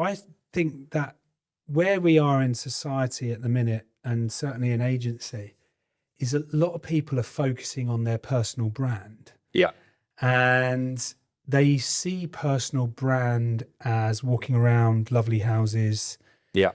I think that where we are in society at the minute, and certainly in agency, is a lot of people are focusing on their personal brand. Yeah. And they see personal brand as walking around lovely houses, Yeah.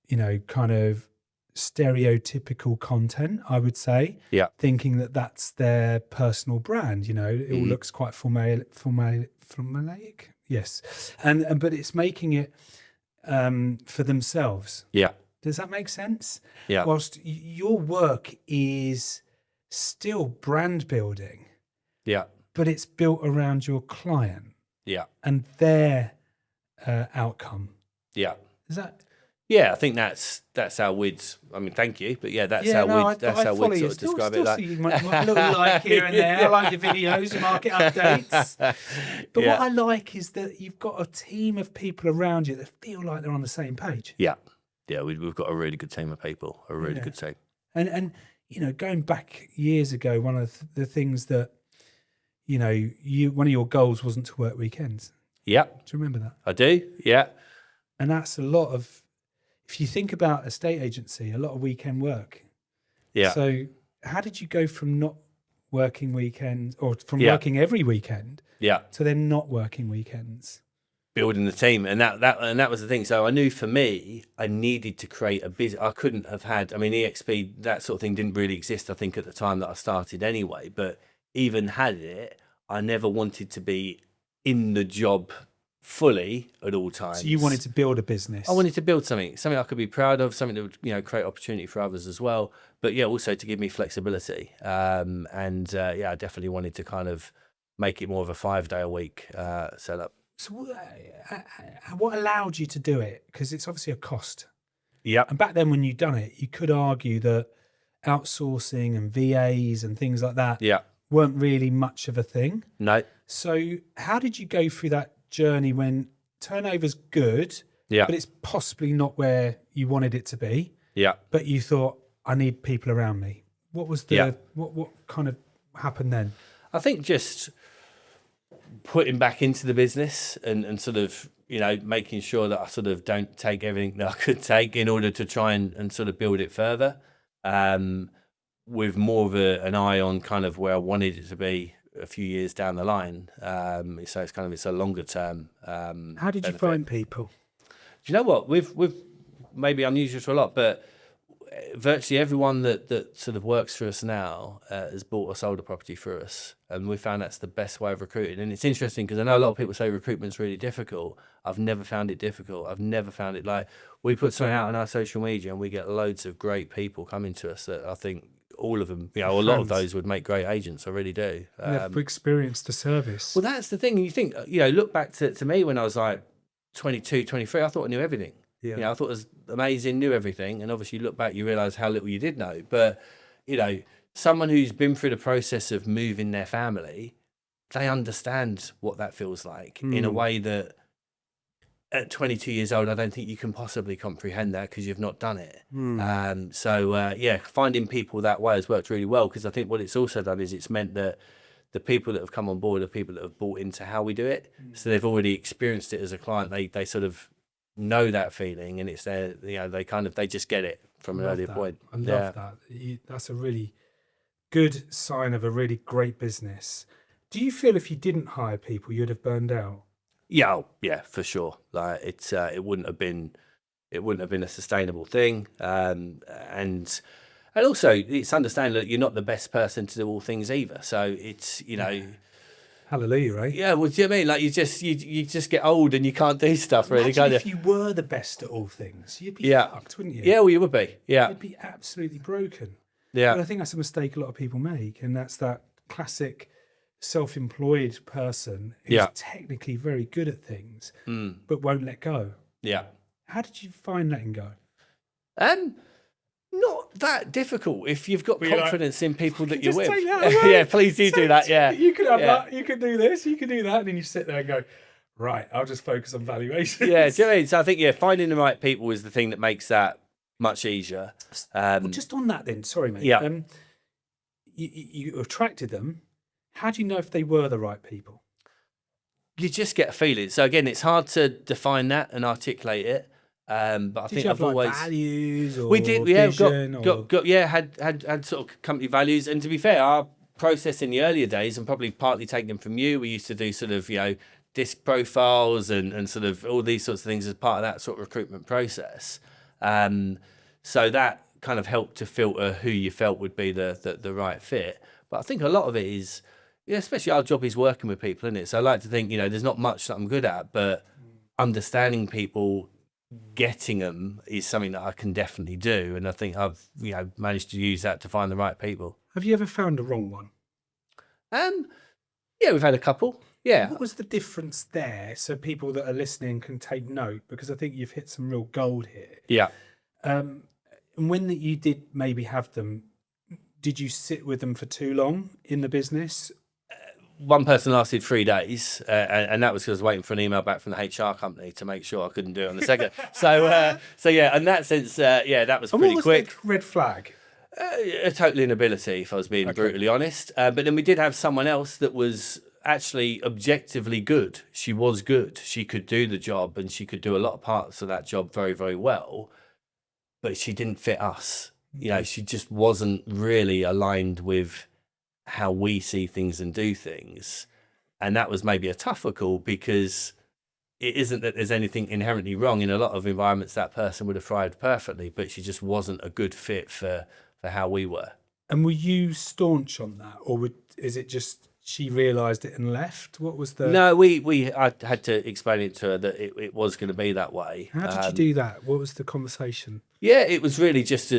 you know, kind of stereotypical content, I would say. Yeah. Thinking that that's their personal brand, you know, it all looks quite formulaic. Yes. And but it's making it for themselves. Yeah. Does that make sense? Yeah. Whilst your work is still brand building, Yeah. but it's built around your client Yeah. and their outcome. Yeah. Is that? Yeah, I think that's how we'd. I mean, thank you, but yeah, that's how we'd sort of describe it. Like, See my little like here and there. I like your videos, your market updates. But what I like is that you've got a team of people around you that feel like they're on the same page. Yeah, yeah, we've got a really good team of people, a really good team. And you know, going back years ago, one of the things that you know, one of your goals wasn't to work weekends. Yeah, do you remember that? I do. Yeah, and that's a lot of. If you think about estate agency, a lot of weekend work. Yeah. So how did you go from not working weekends or from working every weekend to then not working weekends? Building the team. And that was the thing. So I knew for me, I needed to create a business. I couldn't have had, I mean, EXP, that sort of thing didn't really exist, I think, at the time that I started anyway. But even had it, I never wanted to be in the job fully at all times. So you wanted to build a business. I wanted to build something I could be proud of, something that would, you know, create opportunity for others as well. But yeah, also to give me flexibility. I definitely wanted to kind of make it more of a 5-day-a-week setup. So what allowed you to do it? Because it's obviously a cost. Yeah. And back then when you'd done it, you could argue that outsourcing and VAs and things like that weren't really much of a thing. No. So how did you go through that journey when turnover's good, but it's possibly not where you wanted it to be? Yeah. But you thought, I need people around me. What was the what kind of happened then? I think just putting back into the business and sort of, you know, making sure that I sort of don't take everything that I could take in order to try and sort of build it further, with more of an eye on kind of where I wanted it to be a few years down the line. So it's a longer term. How did you find people? Do you know what? We've maybe unusual to a lot, but virtually everyone that sort of works for us now has bought or sold a property for us, and we found that's the best way of recruiting. And it's interesting because I know a lot of people say recruitment's really difficult. I've never found it difficult. I've never found it like we put something out on our social media and we get loads of great people coming to us that I think all of them, you know, a lot of those would make great agents. I really do. They've experienced the service. Well, that's the thing. You think, you know, look back to me when I was like 22, 23, I thought I knew everything. Yeah. You know, I thought it was amazing, knew everything. And obviously you look back, you realise how little you did know. But, you know, someone who's been through the process of moving their family, they understand what that feels like in a way that at 22 years old, I don't think you can possibly comprehend that because you've not done it. Finding people that way has worked really well, because I think what it's also done is it's meant that the people that have come on board are people that have bought into how we do it. So they've already experienced it as a client. They sort of know that feeling, and it's their, you know, they just get it from an earlier point. I love that. That's a really good sign of a really great business. Do you feel if you didn't hire people, you'd have burned out? Yeah, for sure. Like it wouldn't have been a sustainable thing. And also it's understanding that you're not the best person to do all things either. So it's, you know, hallelujah, right? Yeah, well, do you know what I mean? Like you just get old and you can't do stuff really. Imagine if you were the best at all things, you'd be fucked, wouldn't you? Yeah, well, you would be. Yeah, you'd be absolutely broken. Yeah, but I think that's a mistake a lot of people make, and that's that classic self-employed person who's technically very good at things but won't let go. Yeah. How did you find letting go? Not that difficult if you've got confidence in people that you're with. Yeah, please do that. Yeah, you could have that. You could do this. You could do that, and then you sit there and go, right, I'll just focus on valuation. Yeah, do you know what I mean? So I think finding the right people is the thing that makes that much easier. Well, just on that, then, sorry, mate. Yeah, you attracted them. How do you know if they were the right people? You just get a feeling. So again, it's hard to define that and articulate it. But I think I've always values or we did. vision Had sort of company values. And to be fair, our process in the earlier days, and probably partly taking them from you, we used to do sort of disc profiles and sort of all these sorts of things as part of that sort of recruitment process. So that kind of helped to filter who you felt would be the right fit. But I think a lot of it is, especially our job is working with people, isn't it? So I like to think, there's not much that I'm good at, but understanding people, getting them is something that I can definitely do. And I think I've, managed to use that to find the right people. Have you ever found a wrong one? Yeah, we've had a couple. Yeah. What was the difference there, so people that are listening can take note? Because I think you've hit some real gold here. Yeah. And when you did maybe have them, did you sit with them for too long in the business? One person lasted 3 days, and that was because I was waiting for an email back from the HR company to make sure I couldn't do it on the second. So yeah, in that sense, that was pretty quick. The red flag? A total inability, if I was being brutally honest. But then we did have someone else that was actually objectively good. She was good. She could do the job, and she could do a lot of parts of that job very, very well. But she didn't fit us. She just wasn't really aligned with how we see things and do things. And that was maybe a tougher call, because it isn't that there's anything inherently wrong. In a lot of environments, that person would have thrived perfectly, but she just wasn't a good fit for how we were. And were you staunch on that, or is it just she realised it and left? What was the... No, I had to explain it to her that it was going to be that way. How did you do that? What was the conversation? Yeah, it was really just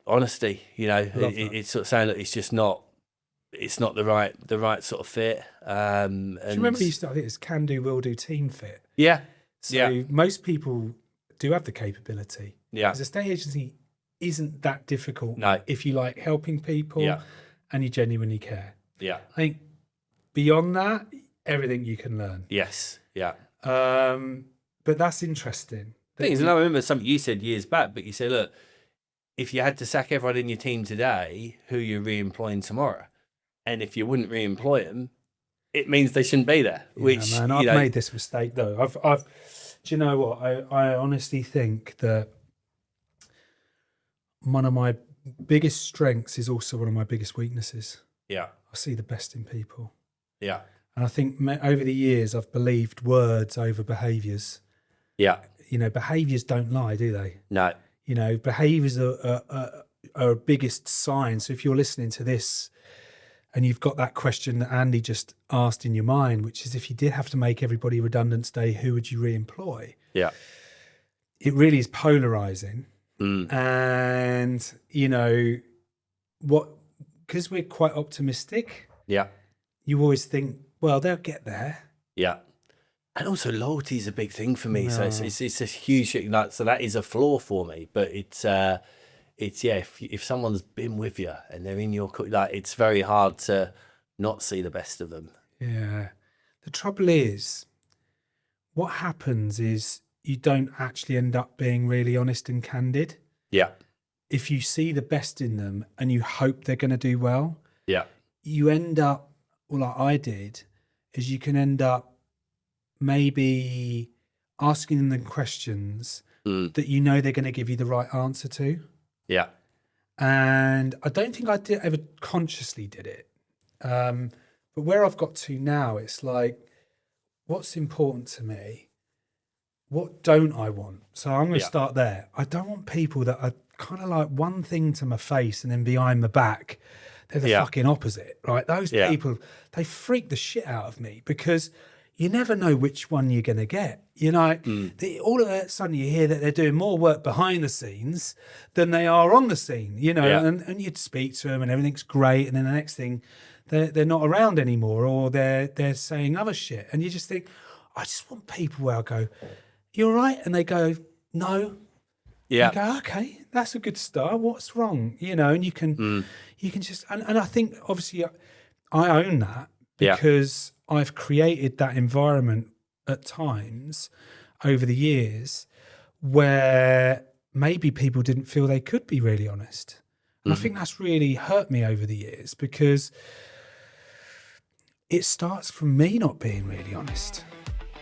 honesty. It's sort of saying that it's not the right sort of fit. And do you remember you started it as can do, will do, team fit? Yeah. So most people do have the capability. Yeah. As a estate agency isn't that difficult. No. If you like helping people and you genuinely care. Yeah. I think beyond that, everything you can learn. Yes. Yeah. But that's interesting. I remember something you said years back, but you said, look, if you had to sack everyone in your team today, who are you re-employing tomorrow? And if you wouldn't re-employ them, it means they shouldn't be there. I've made this mistake though. I've do you know what? I honestly think that one of my biggest strengths is also one of my biggest weaknesses. Yeah. I see the best in people. Yeah. And I think over the years, I've believed words over behaviours. Yeah. Behaviours don't lie, do they? No. Behaviours are a biggest sign. So if you're listening to this and you've got that question that Andy just asked in your mind, which is if you did have to make everybody redundant today, who would you re-employ? Yeah. It really is polarising. Mm. And, because we're quite optimistic. Yeah. You always think, well, they'll get there. Yeah. And also loyalty is a big thing for me. No. So it's a huge, so that is a flaw for me, but it's if someone's been with you and they're in your, it's very hard to not see the best of them. Yeah. The trouble is, what happens is you don't actually end up being really honest and candid. Yeah. If you see the best in them and you hope they're going to do well. Yeah. You end up, like I did, is you can end up maybe asking them questions that they're going to give you the right answer to. Yeah. And I don't think I ever consciously did it. But where I've got to now, it's like, what's important to me? What don't I want? So I'm going to start there. I don't want people that are kind of like one thing to my face and then behind my back, they're the fucking opposite, right? Those people, they freak the shit out of me because you never know which one you're going to get. All of a sudden you hear that they're doing more work behind the scenes than they are on the scene, and you'd speak to them and everything's great. And then the next thing they're not around anymore, or they're saying other shit. And you just think, I just want people where I go, you all right? And they go, no. Yeah. You go, okay, that's a good start. What's wrong? And you can just, and I think obviously I own that because I've created that environment at times over the years where maybe people didn't feel they could be really honest. And I think that's really hurt me over the years because it starts from me not being really honest.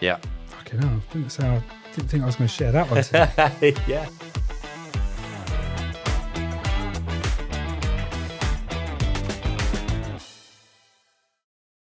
Yeah. Fucking hell. I didn't think I was going to share that one today. Yeah.